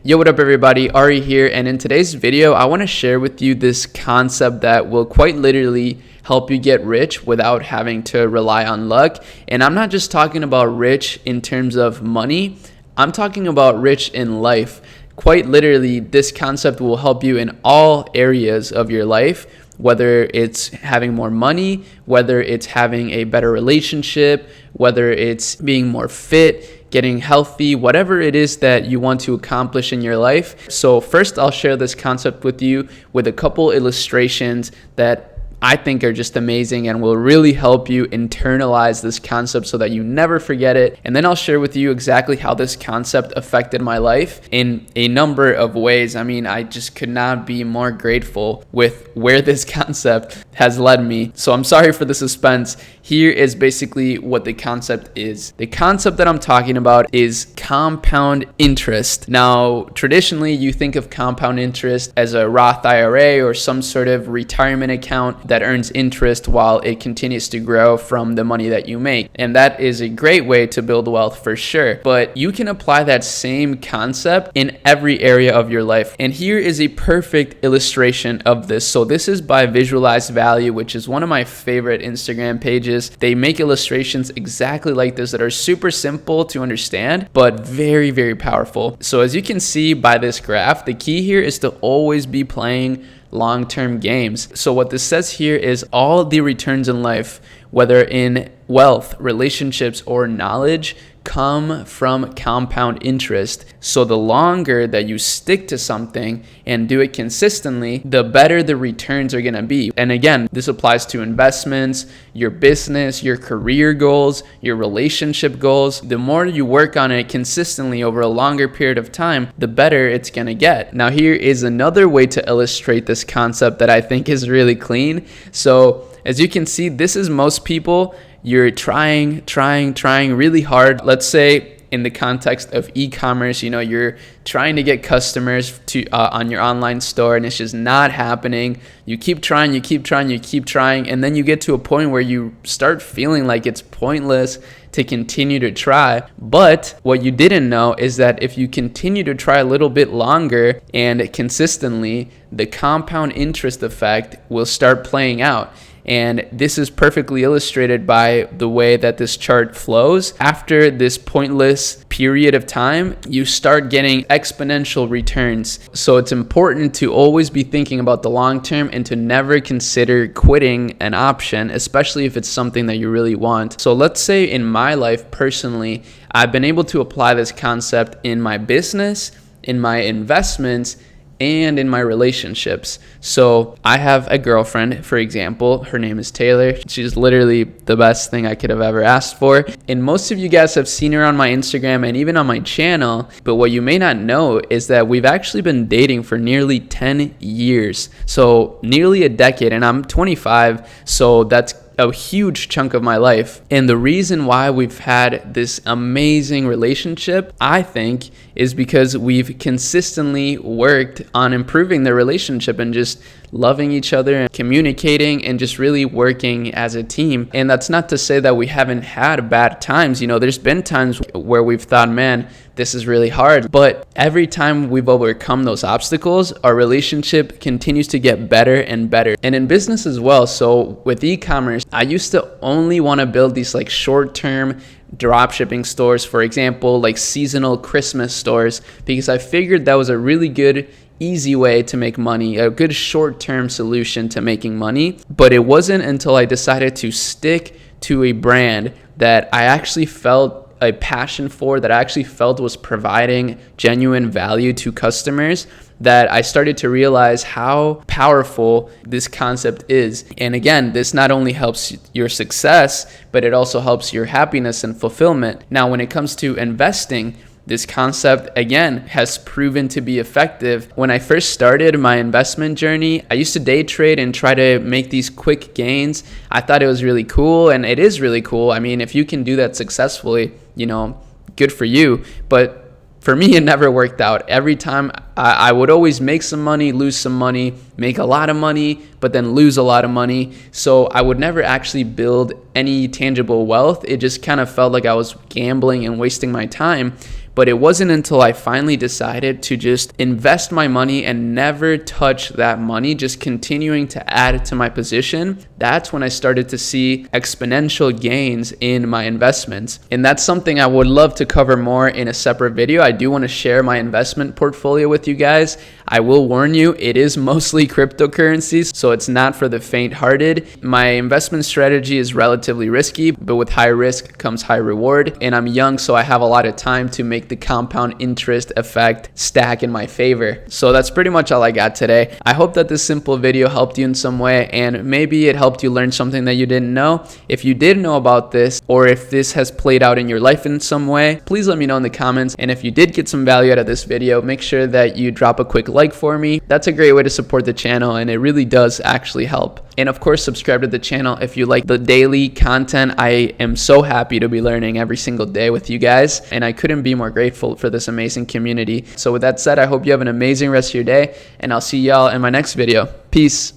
Yo, what up everybody, Arie here, and in today's video, I want to share with you this concept that will quite literally help you get rich without having to rely on luck. And I'm not just talking about rich in terms of money, I'm talking about rich in life. Quite literally, this concept will help you in all areas of your life, whether it's having more money, whether it's having a better relationship, whether it's being more fit, getting healthy, whatever it is that you want to accomplish in your life. So first, I'll share this concept with you with a couple illustrations that I think are just amazing and will really help you internalize this concept so that you never forget it. And then I'll share with you exactly how this concept affected my life in a number of ways. I mean, I just could not be more grateful with where this concept has led me. So I'm sorry for the suspense. Here is basically what the concept is. The concept that I'm talking about is compound interest. Now, traditionally, you think of compound interest as a Roth IRA or some sort of retirement account that earns interest while it continues to grow from the money that you make. And that is a great way to build wealth for sure. But you can apply that same concept in every area of your life. And here is a perfect illustration of this. So this is by Visualize Value, which is one of my favorite Instagram pages. They make illustrations exactly like this that are super simple to understand, but very, very powerful. So as you can see by this graph, the key here is to always be playing long-term games. So what this says here is all the returns in life, whether in wealth, relationships, or knowledge, come from compound interest. So the longer that you stick to something and do it consistently, the better the returns are going to be. And again, this applies to investments, your business, your career goals, your relationship goals. The more you work on it consistently over a longer period of time, the better it's going to get. Now, here is another way to illustrate this concept that I think is really clean. So as you can see, this is most people. You're trying really hard. Let's say in the context of e-commerce, you're trying to get customers to on your online store and it's just not happening. You keep trying, and then you get to a point where you start feeling like it's pointless to continue to try. But what you didn't know is that if you continue to try a little bit longer and consistently, the compound interest effect will start playing out. And this is perfectly illustrated by the way that this chart flows. After this pointless period of time, you start getting exponential returns. So it's important to always be thinking about the long term and to never consider quitting an option, especially if it's something that you really want. So let's say in my life personally, I've been able to apply this concept in my business, in my investments, and in my relationships. So I have a girlfriend, for example. Her name is Taylor. She's literally the best thing I could have ever asked for. And most of you guys have seen her on my Instagram and even on my channel. But what you may not know is that we've actually been dating for nearly 10 years. So nearly a decade, and I'm 25. So that's a huge chunk of my life. And the reason why we've had this amazing relationship, I think, is because we've consistently worked on improving the relationship and just loving each other and communicating and just really working as a team. And that's not to say that we haven't had bad times. There's been times where we've thought, man, this is really hard. But every time we've overcome those obstacles, our relationship continues to get better and better. And in business as well. So with e-commerce, I used to only want to build these like short-term drop shipping stores, for example, like seasonal Christmas stores, because I figured that was a really good easy way to make money, a good short-term solution to making money. But it wasn't until I decided to stick to a brand that I actually felt a passion for, that I actually felt was providing genuine value to customers, that I started to realize how powerful this concept is. And again, this not only helps your success, but it also helps your happiness and fulfillment. Now, when it comes to investing, this concept, again, has proven to be effective. When I first started my investment journey, I used to day trade and try to make these quick gains. I thought it was really cool, and it is really cool. I mean, if you can do that successfully, good for you. But for me, it never worked out. Every time I would always make some money, lose some money, make a lot of money, but then lose a lot of money. So I would never actually build any tangible wealth. It just kind of felt like I was gambling and wasting my time. But it wasn't until I finally decided to just invest my money and never touch that money, just continuing to add it to my position, that's when I started to see exponential gains in my investments. And that's something I would love to cover more in a separate video. I do want to share my investment portfolio with you guys. I will warn you, it is mostly cryptocurrencies, so it's not for the faint-hearted. My investment strategy is relatively risky, but with high risk comes high reward. And I'm young, so I have a lot of time to make the compound interest effect stack in my favor. So that's pretty much all I got today. I hope that this simple video helped you in some way, and maybe it helped you learn something that you didn't know. If you did know about this, or if this has played out in your life in some way, please let me know in the comments. And if you did get some value out of this video, make sure that you drop a quick like for me. That's a great way to support the channel, and it really does actually help. And of course, subscribe to the channel if you like the daily content. I am so happy to be learning every single day with you guys, and I couldn't be more grateful for this amazing community. So with that said, I hope you have an amazing rest of your day, and I'll see y'all in my next video. Peace.